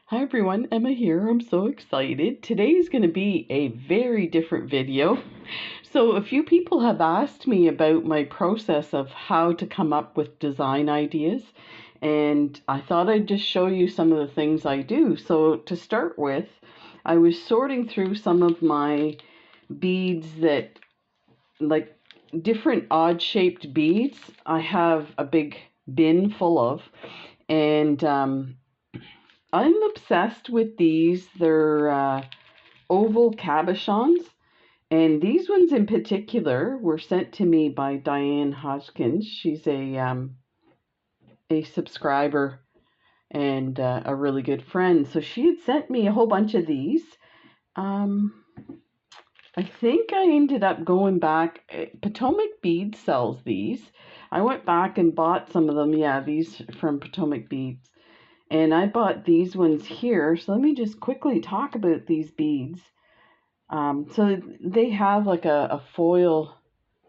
Hi everyone, Emma here. I'm so excited. Today's going to be a very different video. So a few people have asked me about my process of how to come up with design ideas, and I thought I'd just show you some of the things I do. So to start with, I was sorting through some of my beads that, like, different odd shaped beads I have a big bin full of, and I'm obsessed with these. They're oval cabochons, and these ones in particular were sent to me by Diane Hodgkins. She's a subscriber and a really good friend. So she had sent me a whole bunch of these. Um, I think I ended up going back. Potomac Beads sells these. I went back and bought some of them. Yeah, these from Potomac Beads. And I bought these ones here. So let me just quickly talk about these beads. So they have like a foil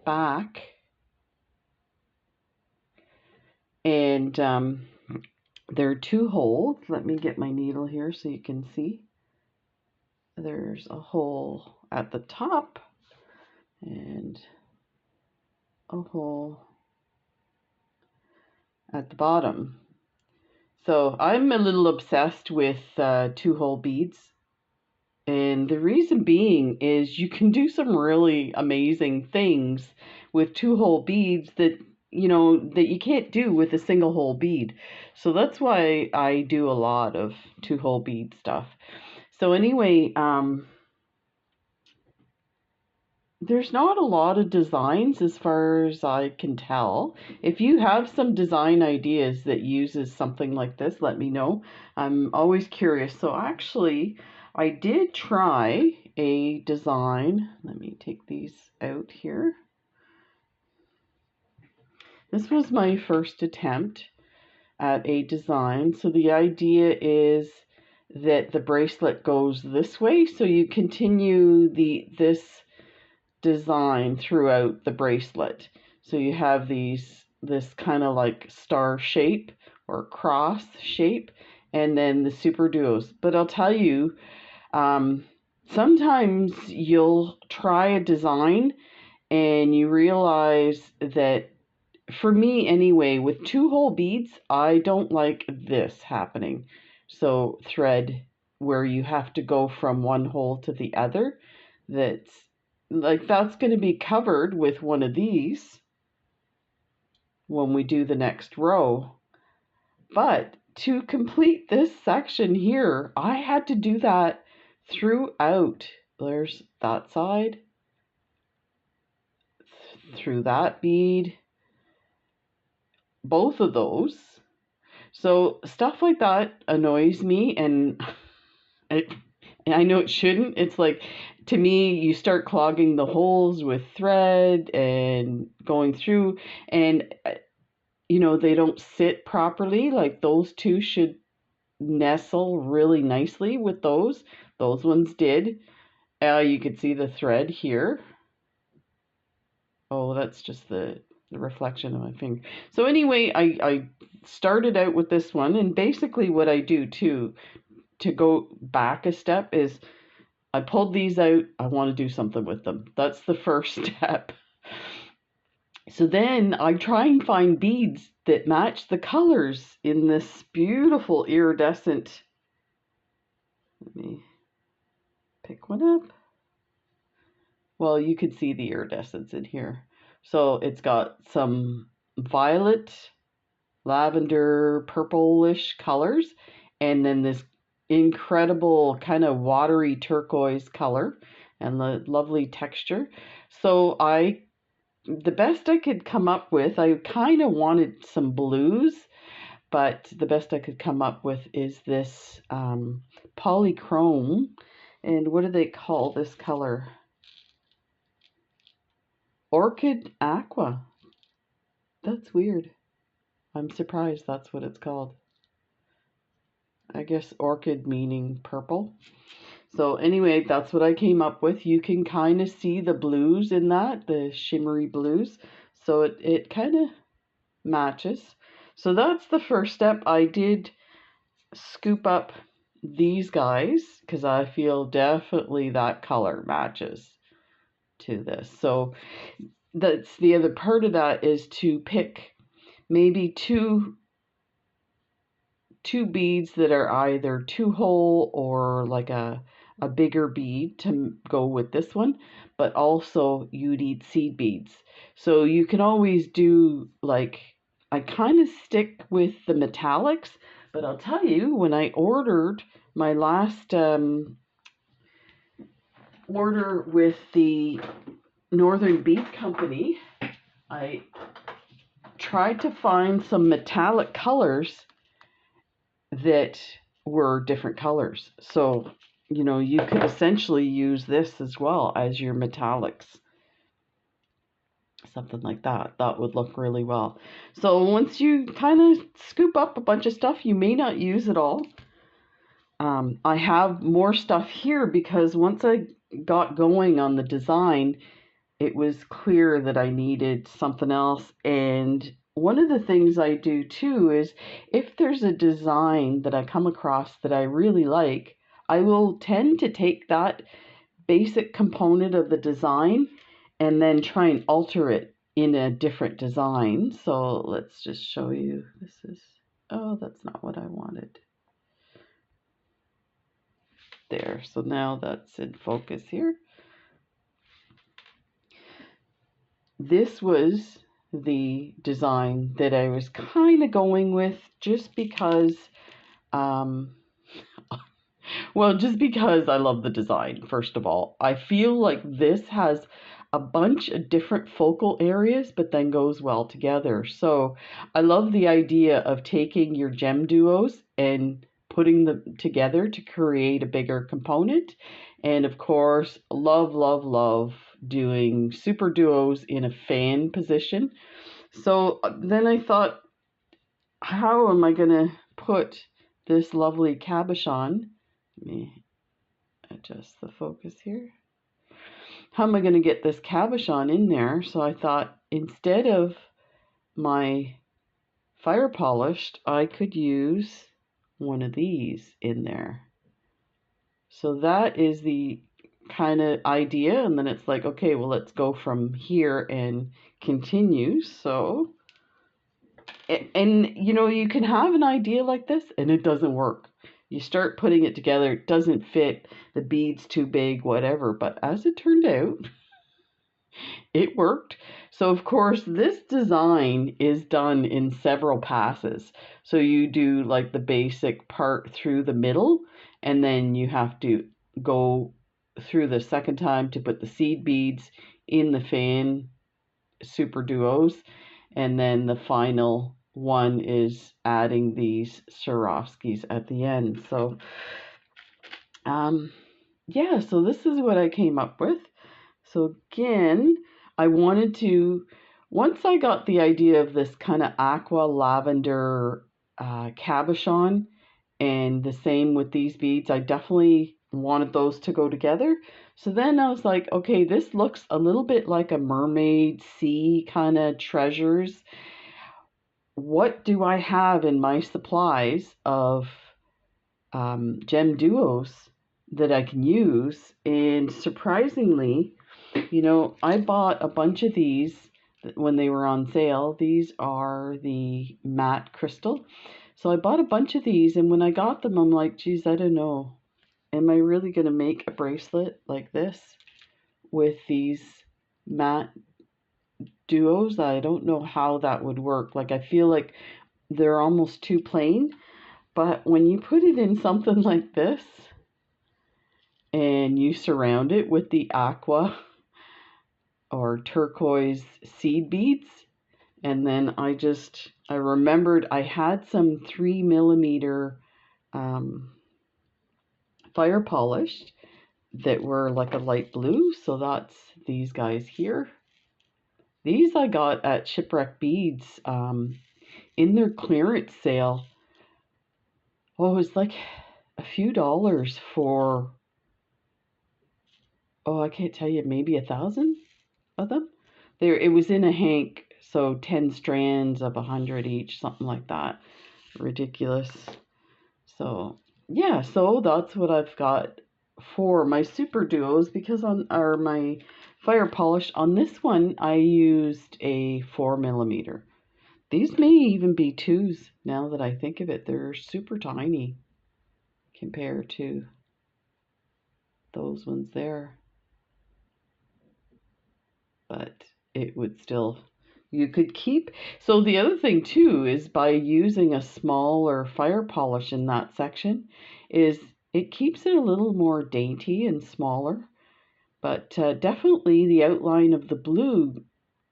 back, and they're 2 holes. Let me get my needle here so you can see. There's a hole at the top and a hole at the bottom. So I'm a little obsessed with 2-hole beads. And the reason being is you can do some really amazing things with 2-hole beads that you can't do with a single hole bead. So that's why I do a lot of 2-hole bead stuff. So anyway, there's not a lot of designs as far as I can tell. If you have some design ideas that uses something like this, let me know. I'm always curious. So actually, I did try a design. Let me take these out here. This was my first attempt at a design. So the idea is that the bracelet goes this way, so you continue this design throughout the bracelet. So you have this kind of like star shape or cross shape, and then the superduos. But I'll tell you, sometimes you'll try a design and you realize that, for me anyway, with 2-hole beads, I don't like this happening. So thread where you have to go from one hole to the other, that's going to be covered with one of these when we do the next row. But to complete this section here, I had to do that throughout. There's that side, through that bead, both of those. So stuff like that annoys me, and I know it shouldn't. It's like, to me, you start clogging the holes with thread and going through, and they don't sit properly. Like, those two should nestle really nicely with those. Those ones did. You could see the thread here. Oh, that's just the reflection of my finger. So anyway, I started out with this one, and basically what I do too, to go back a step, is I pulled these out. I want to do something with them. That's the first step. So then I try and find beads that match the colors in this beautiful iridescent. Let me pick one up. Well, you could see the iridescence in here. So it's got some violet, lavender, purplish colors, and then this incredible kind of watery turquoise color and the lovely texture. So the best I could come up with, I kind of wanted some blues, but the best I could come up with is this polychrome. And what do they call this color? Orchid aqua. That's weird. I'm surprised that's what it's called. I guess orchid meaning purple. So anyway, that's what I came up with. You can kind of see the blues in that, the shimmery blues. So it kind of matches. So that's the first step. I did scoop up these guys because I feel definitely that color matches to this. So that's the other part of that, is to pick maybe two beads that are either 2-hole or like a bigger bead to go with this one, but also you need seed beads. So you can always do, like, I kind of stick with the metallics, but I'll tell you, when I ordered my last order with the Northern Bead Company, I tried to find some metallic colors that were different colors. So, you know, you could essentially use this as well as your metallics. Something like that. That would look really well. So once you kind of scoop up a bunch of stuff, you may not use it all. I have more stuff here because once I got going on the design, it was clear that I needed something else. And one of the things I do too is, if there's a design that I come across that I really like, I will tend to take that basic component of the design and then try and alter it in a different design. So let's just show you. This is, oh, that's not what I wanted. There, so now that's in focus here. This was the design that I was kind of going with, just because, well, just because I love the design, first of all. I feel like this has a bunch of different focal areas, but then goes well together. So I love the idea of taking your gemduos and putting them together to create a bigger component. And of course, love, love, love doing superduos in a fan position. So then I thought, how am I going to put this lovely cabochon? Let me adjust the focus here. How am I going to get this cabochon in there? So I thought, instead of my fire polished, I could use one of these in there. So that is the kind of idea. And then it's like, okay, well, let's go from here and continue. So, and you know, you can have an idea like this and it doesn't work. You start putting it together, it doesn't fit, the bead's too big, whatever. But as it turned out, it worked. So of course, this design is done in several passes. So you do like the basic part through the middle, and then you have to go through the second time to put the seed beads in the fan superduos, and then the final one is adding these Swarovskis at the end. So yeah, so this is what I came up with. So again, I wanted to, once I got the idea of this kind of aqua lavender cabochon, and the same with these beads, I definitely wanted those to go together. So then I was like, okay, this looks a little bit like a mermaid sea kind of treasures. What do I have in my supplies of gemduos that I can use? And surprisingly, you know, I bought a bunch of these when they were on sale. These are the matte crystal. So I bought a bunch of these, and when I got them, I'm like, geez, I don't know. Am I really going to make a bracelet like this with these matte duos? I don't know how that would work. Like, I feel like they're almost too plain. But when you put it in something like this, and you surround it with the aqua or turquoise seed beads, and then I remembered I had some 3mm fire polished that were like a light blue, so that's these guys here. These I got at Shipwreck Beads in their clearance sale. Oh, it was like a few dollars for, oh, I can't tell you, maybe 1,000 of them. There, it was in a hank, so 10 strands of 100 each, something like that. Ridiculous. So yeah, so that's what I've got for my super duos, because on my fire polish, on this one I used a 4mm. These may even be 2s now that I think of it. They're super tiny compared to those ones there. But it would still, you could keep. So the other thing too is, by using a smaller fire polish in that section, is it keeps it a little more dainty and smaller. But definitely the outline of the blue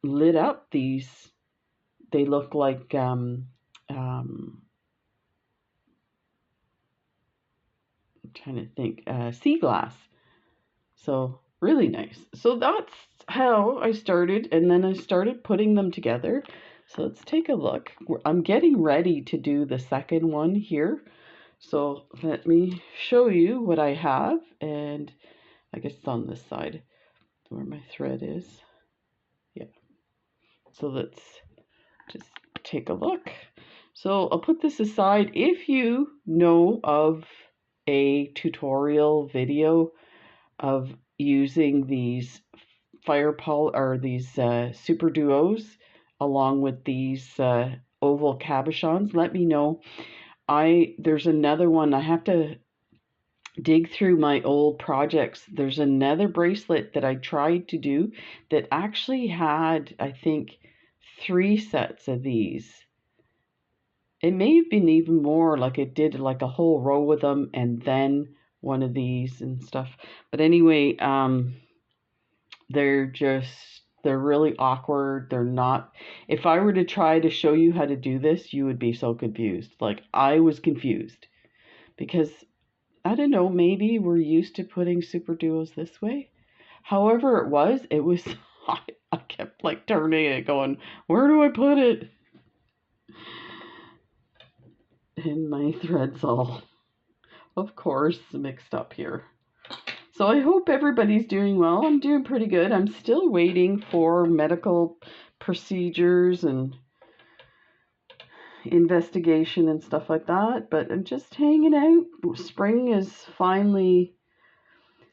lit up these. They look like I'm trying to think, sea glass. So really nice. So that's how I started, and then I started putting them together. So let's take a look. I'm getting ready to do the second one here. So let me show you what I have, and I guess it's on this side where my thread is. Yeah. So let's just take a look. So I'll put this aside. If you know of a tutorial video of using these these super duos along with these oval cabochons, let me know. There's another one. I have to dig through my old projects. There's another bracelet that I tried to do that actually had, I think, 3 sets of these. It may have been even more, like it did like a whole row of them and then one of these and stuff. But anyway, they're really awkward. They're not, if I were to try to show you how to do this, you would be so confused. Like, I was confused because I don't know, maybe we're used to putting super duos this way. However it was I kept like turning it going, where do I put it? And my thread's all, of course, mixed up here. So I hope everybody's doing well. I'm doing pretty good. I'm still waiting for medical procedures and investigation and stuff like that, but I'm just hanging out. Spring is finally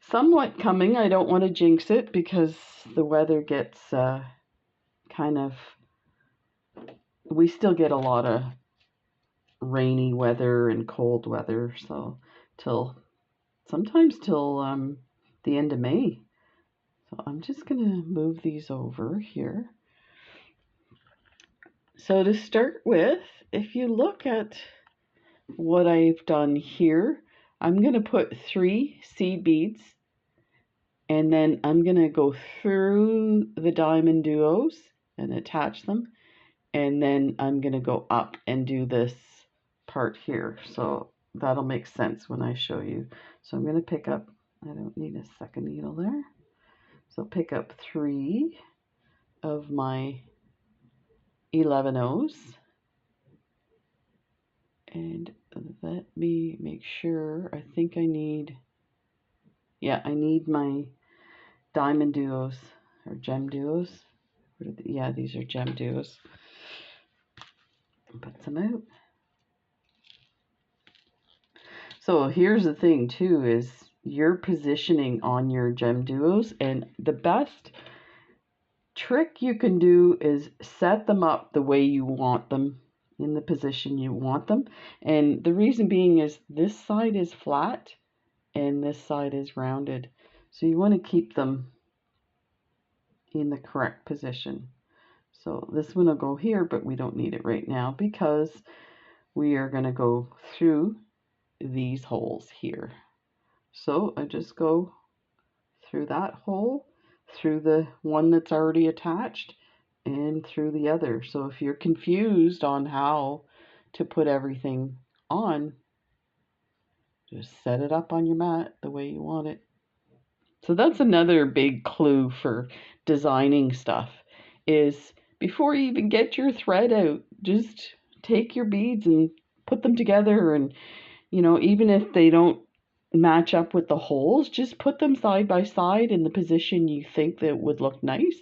somewhat coming. I don't want to jinx it because the weather gets kind of, we still get a lot of rainy weather and cold weather, so sometimes till the end of May. So I'm just going to move these over here. So to start with, if you look at what I've done here, I'm going to put 3 seed beads, and then I'm going to go through the diamond duos and attach them, and then I'm going to go up and do this part here. So that'll make sense when I show you. So I'm going to pick up, I don't need a second needle there. So pick up 3 of my 11 O's, and let me make sure. I think I need, yeah, I need my diamond duos or gemduos. Yeah, these are gemduos. Put some out. So here's the thing too, is your positioning on your gemduos, and the best trick you can do is set them up the way you want them, in the position you want them. And the reason being is this side is flat and this side is rounded. So you want to keep them in the correct position. So this one will go here, but we don't need it right now because we are going to go through these holes here. So I just go through that hole, through the one that's already attached, and through the other. So if you're confused on how to put everything on, just set it up on your mat the way you want it. So that's another big clue for designing stuff, is before you even get your thread out, just take your beads and put them together. And, you know, even if they don't match up with the holes, just put them side by side in the position you think that would look nice.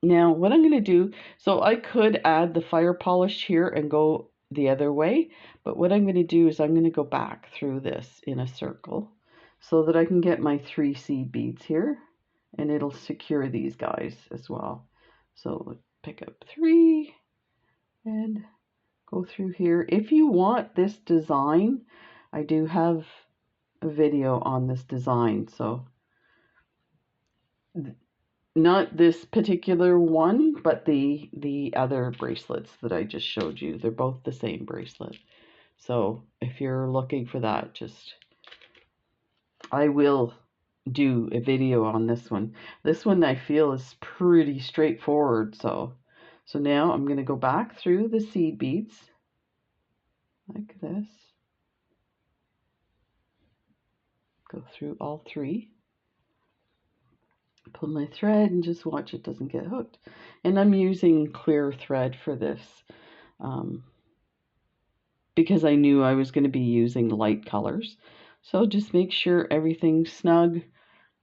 Now what I'm going to do, so I could add the fire polish here and go the other way. But what I'm going to do is I'm going to go back through this in a circle so that I can get my 3 seed beads here, and it'll secure these guys as well. So pick up 3 and go through here. If you want this design, I do have a video on this design. So not this particular one, but the other bracelets that I just showed you. They're both the same bracelet. So if you're looking for that, I will do a video on this one. This one I feel is pretty straightforward. So now I'm going to go back through the seed beads like this. Go through all 3. Pull my thread and just watch it doesn't get hooked. And I'm using clear thread for this because I knew I was going to be using light colors. So just make sure everything's snug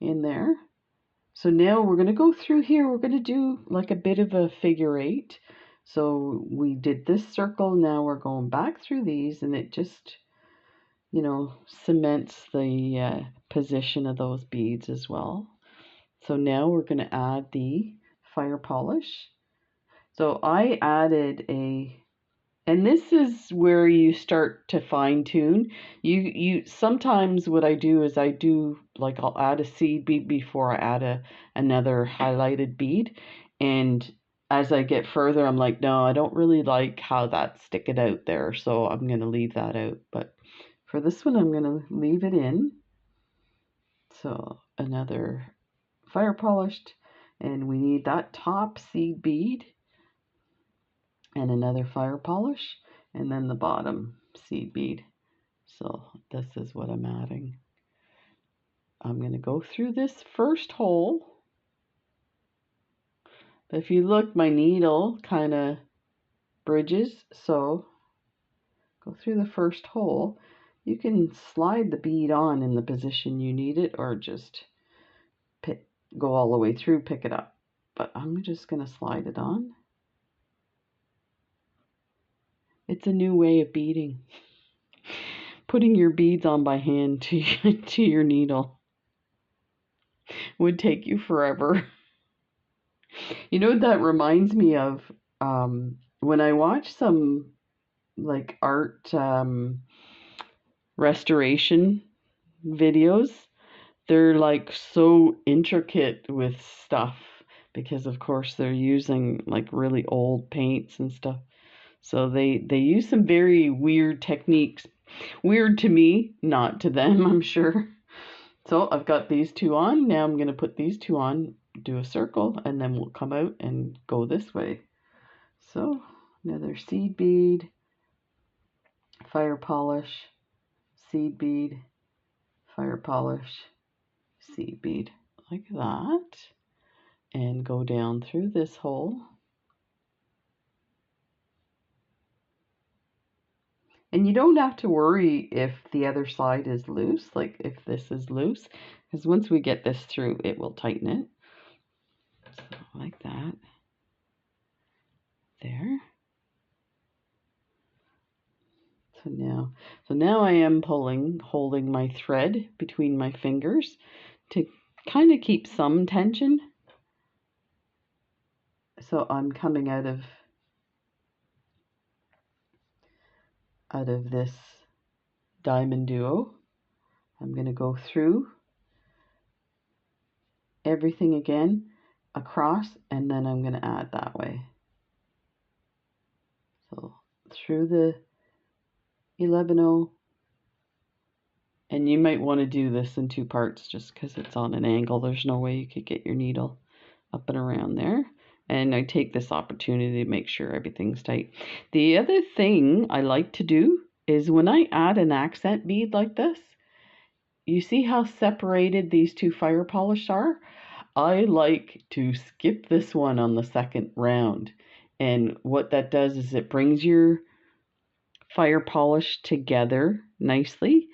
in there. So now we're going to go through here. We're going to do like a bit of a figure 8. So we did this circle. Now we're going back through these, and it just, you know, cements the position of those beads as well. So now we're going to add the fire polish. So I added and this is where you start to fine tune. You sometimes what I do is I'll add a seed bead before I add another highlighted bead. And as I get further, I'm like, no, I don't really like how that's sticking out there. So I'm going to leave that out. But for this one, I'm going to leave it in. So another fire polished, and we need that top seed bead and another fire polish, and then the bottom seed bead. So this is what I'm adding. I'm going to go through this first hole. But if you look, my needle kind of bridges, so go through the first hole. You can slide the bead on in the position you need it, or just go all the way through, pick it up. But I'm just going to slide it on. It's a new way of beading. Putting your beads on by hand to your needle would take you forever. You know what that reminds me of? When I watch some like art restoration videos, they're like so intricate with stuff because of course they're using like really old paints and stuff. So they use some very weird techniques. Weird to me, not to them, I'm sure. So I've got these 2 on. Now I'm going to put these 2 on, do a circle, and then we'll come out and go this way. So another seed bead, fire polish, seed bead, fire polish, seed bead, like that. And go down through this hole. And you don't have to worry if the other side is loose, like if this is loose, because once we get this through, it will tighten it. So like that. There. So now I am holding my thread between my fingers to kind of keep some tension. So I'm coming out of this diamond duo. I'm going to go through everything again, across, and then I'm going to add that way. So through the 11-0, and you might want to do this in 2 parts just because it's on an angle. There's no way you could get your needle up and around there. And I take this opportunity to make sure everything's tight. The other thing I like to do is when I add an accent bead like this, you see how separated these 2 fire polish are? I like to skip this one on the second round. And what that does is it brings your fire polish together nicely.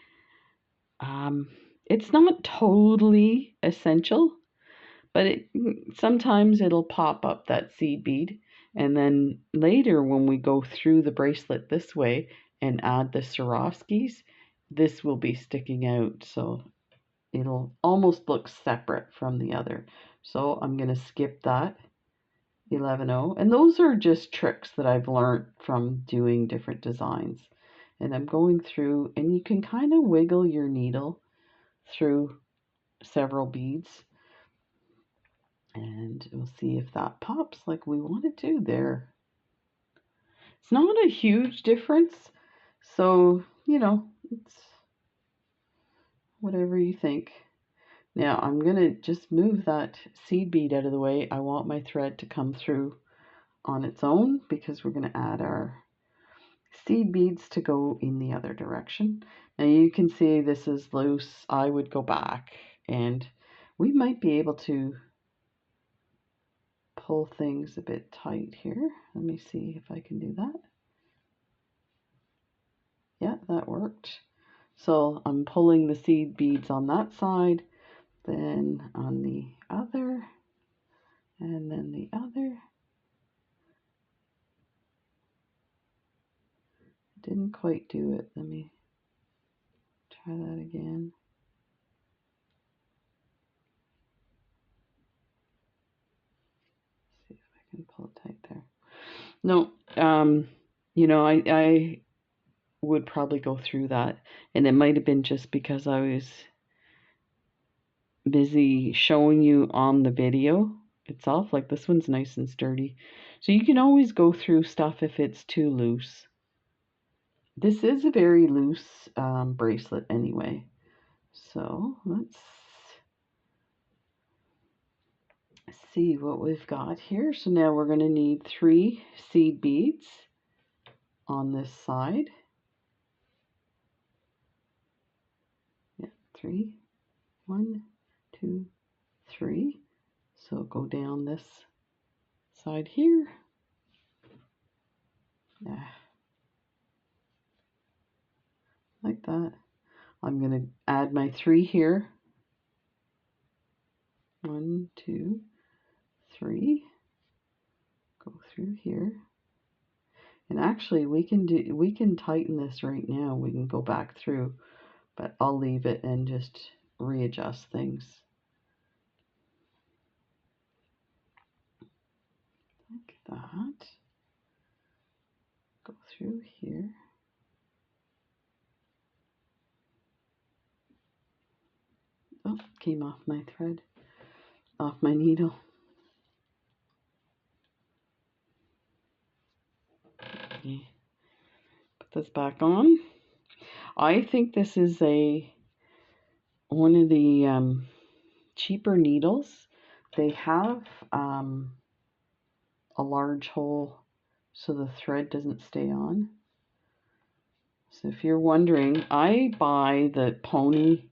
It's not totally essential, but sometimes it'll pop up that seed bead, And then later when we go through the bracelet this way and add the Swarovskis, this will be sticking out, so it'll almost look separate from the other. So I'm going to skip that 11-0. And those are just tricks that I've learned from doing different designs. And I'm going through, and you can kind of wiggle your needle through several beads. And we'll see if that pops like we want it to there. It's not a huge difference. So, you know, it's whatever you think. Now I'm going to just move that seed bead out of the way. I want my thread to come through on its own because we're going to add our seed beads to go in the other direction. Now you can see this is loose. I would go back and we might be able to pull things a bit tight here. Let me see if I can do that. Yeah, that worked. So I'm pulling the seed beads on that side, then on the other, and then the other. Didn't quite do it. Let me try that again. See if I can pull it tight there. No, you know, I would probably go through that, and it might have been just because I was busy showing you on the video itself. Like this one's nice and sturdy, so you can always go through stuff if it's too loose. This is a very loose bracelet anyway, so let's see what we've got here. So now we're going to need 3 seed beads on this side. Yeah, 3. 1, 2, 3. So go down this side here. Yeah. Like that. I'm going to add my 3 here. 1, 2, 3. Go through here. And actually we can tighten this right now. We can go back through, but I'll leave it and just readjust things. Like that. Go through here. Oh, came off my thread, off my needle. Okay. Put this back on. I think this is one of the cheaper needles. They have a large hole so the thread doesn't stay on. So if you're wondering, I buy the pony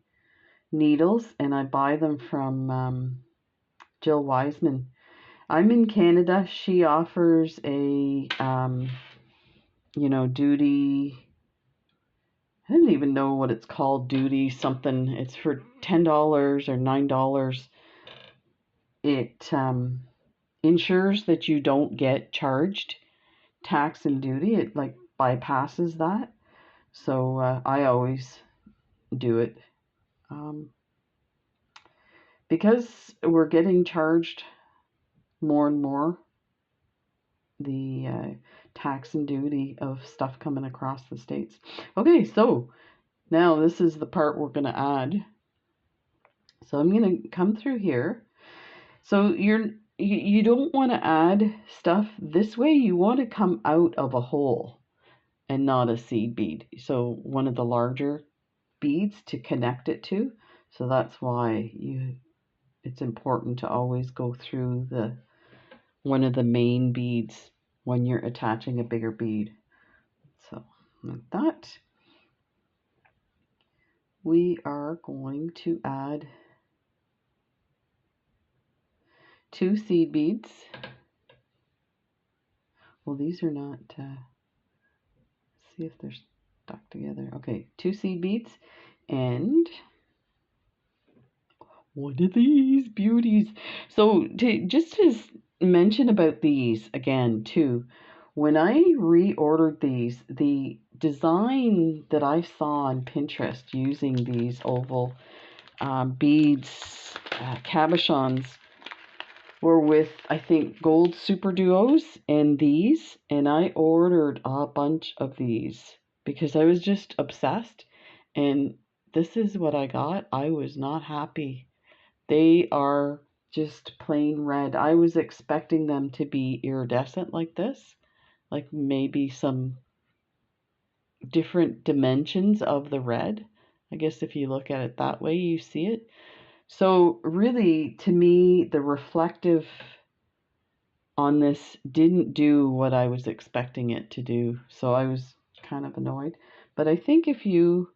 needles and I buy them from Jill Wiseman. I'm in Canada. She offers a you know, duty, I don't even know what it's called, duty something. It's for $10 or $9. It ensures that you don't get charged tax and duty. It like bypasses that. So I always do it. Because we're getting charged more and more the tax and duty of stuff coming across the States. Okay, so now this is the part we're going to add. So I'm going to come through here. So you don't want to add stuff this way. You want to come out of a hole and not a seed bead. So one of the larger beads to connect it to. So that's why it's important to always go through one of the main beads when you're attaching a bigger bead. So like that. We are going to add 2 seed beads. Well, these are not, see if they're stuck together. Okay, 2 seed beads and one of these beauties. So just to mention about these again too. When I reordered these, the design that I saw on Pinterest using these oval beads, cabochons, were with, I think, gold superduos and these, and I ordered a bunch of these because I was just obsessed, and this is what I got. I was not happy. They are just plain red. I was expecting them to be iridescent like this, like maybe some different dimensions of the red. I guess if you look at it that way, you see it. So really, to me, the reflective on this didn't do what I was expecting it to do. So I was kind of annoyed. But I think if you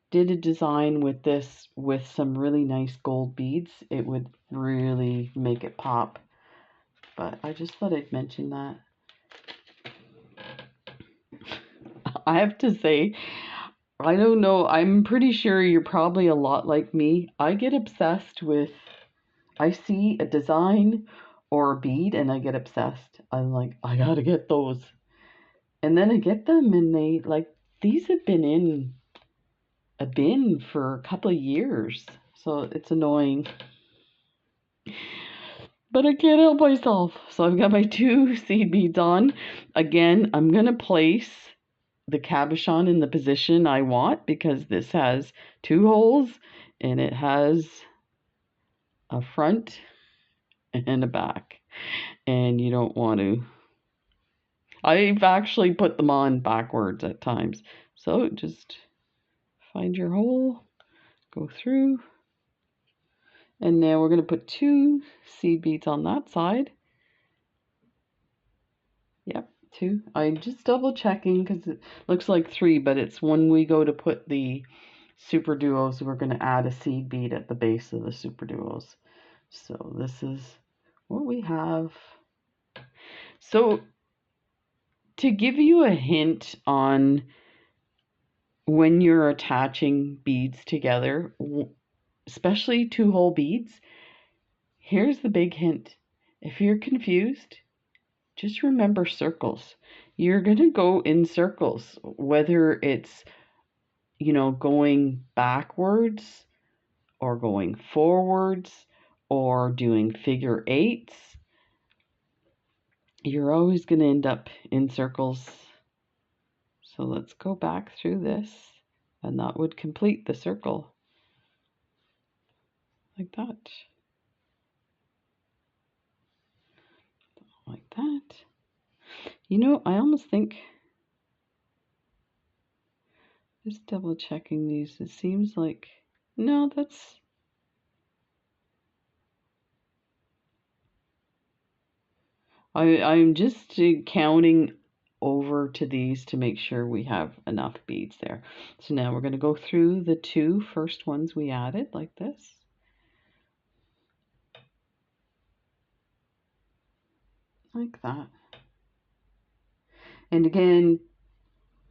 did a design with this with some really nice gold beads, it would really make it pop. But I just thought I'd mention that. I have to say, I don't know, I'm pretty sure you're probably a lot like me. I get obsessed with, I see a design or a bead and I get obsessed. I'm like, I gotta get those. And then I get them and they, like, these have been in a bin for a couple of years. So it's annoying. But I can't help myself. So I've got my 2 seed beads on. Again, I'm going to place the cabochon in the position I want because this has 2 holes and it has a front and a back. And you don't want to. I've actually put them on backwards at times. So just find your hole, go through. And now we're going to put 2 seed beads on that side. Yep, 2. I'm just double checking because it looks like 3, but it's when we go to put the super duos, we're going to add a seed bead at the base of the super duos. So this is what we have. So to give you a hint on when you're attaching beads together, especially 2-hole beads, here's the big hint. If you're confused, just remember circles. You're going to go in circles, whether it's, going backwards or going forwards or doing figure eights. You're always going to end up in circles. So let's go back through this, and that would complete the circle like that. Like that. I almost think, just double checking these, it seems like, no, I'm just counting over to these to make sure we have enough beads there. So now we're going to go through the 2 first ones we added like this. Like that. And again,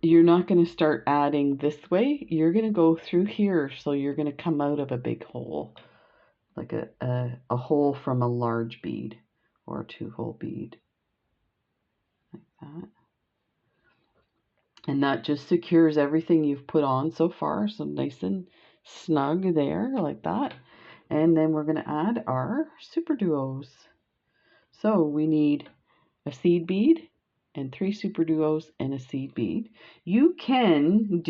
you're not going to start adding this way. You're going to go through here. So you're going to come out of a big hole, like a hole from a large bead or a 2-hole bead. Like that. And that just secures everything you've put on so far. So nice and snug there like that. And then we're going to add our super duos. So we need a seed bead and 3 super duos and a seed bead. You can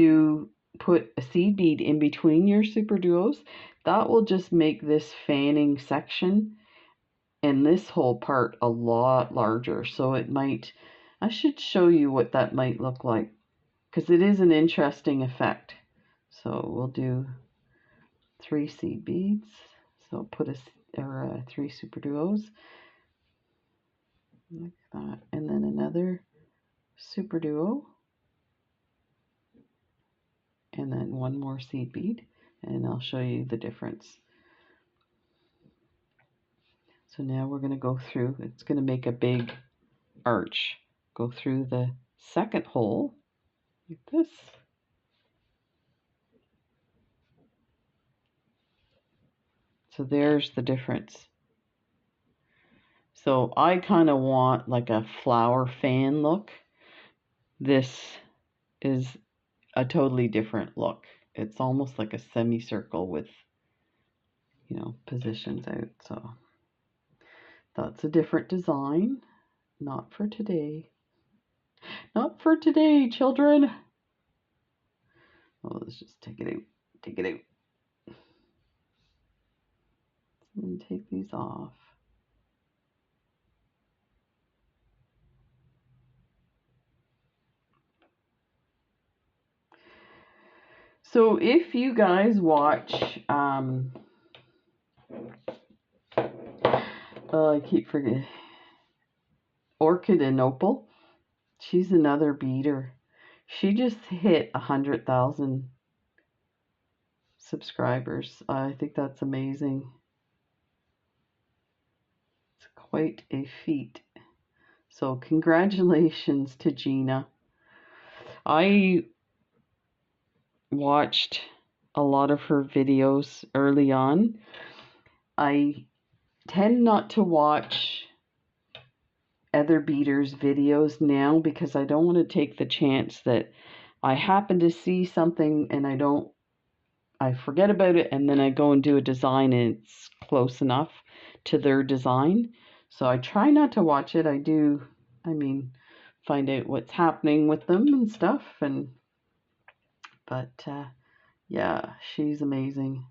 put a seed bead in between your super duos. That will just make this fanning section and this whole part a lot larger. So I should show you what that might look like, because it is an interesting effect. So we'll do 3 seed beads. So put 3 super duos like that, and then another super duo, and then 1 more seed bead, and I'll show you the difference. So now we're going to go through, it's going to make a big arch. Go through the second hole like this. So there's the difference. So I kind of want like a flower fan look. This is a totally different look. It's almost like a semicircle with, you know, positions out. So that's a different design. Not for today. Not for today, children. Oh, let's just take it out. Take it out. And take these off. So if you guys watch, I keep forgetting, Orchid and Opal, she's another beader. She just hit 100,000 subscribers. I think that's amazing. It's quite a feat. So congratulations to Gina. I watched a lot of her videos early on. I tend not to watch other beaters' videos now because I don't want to take the chance that I happen to see something and I forget about it, and then I go and do a design and it's close enough to their design. So I try not to watch it. Find out what's happening with them and stuff. But yeah, she's amazing.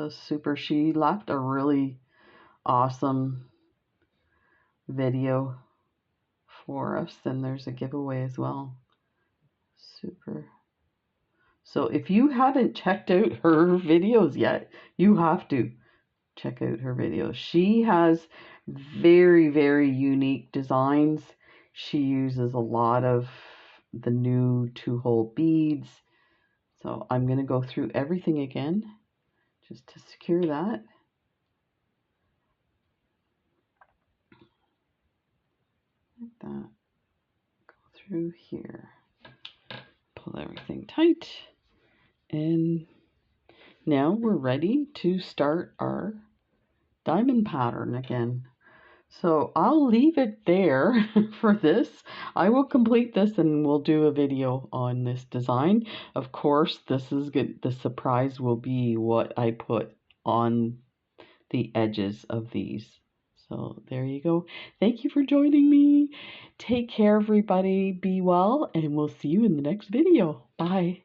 Super. She left a really awesome video for us, and there's a giveaway as well. Super. So if you haven't checked out her videos yet, you have to check out her videos. She has very, very unique designs. She uses a lot of the new 2-hole beads. So I'm going to go through everything again just to secure that. Like that. Go through here. Pull everything tight. And now we're ready to start our diamond pattern again. So I'll leave it there for this. I will complete this and we'll do a video on this design. Of course, this is good. The surprise will be what I put on the edges of these. So there you go. Thank you for joining me. Take care, everybody. Be well, and we'll see you in the next video. Bye.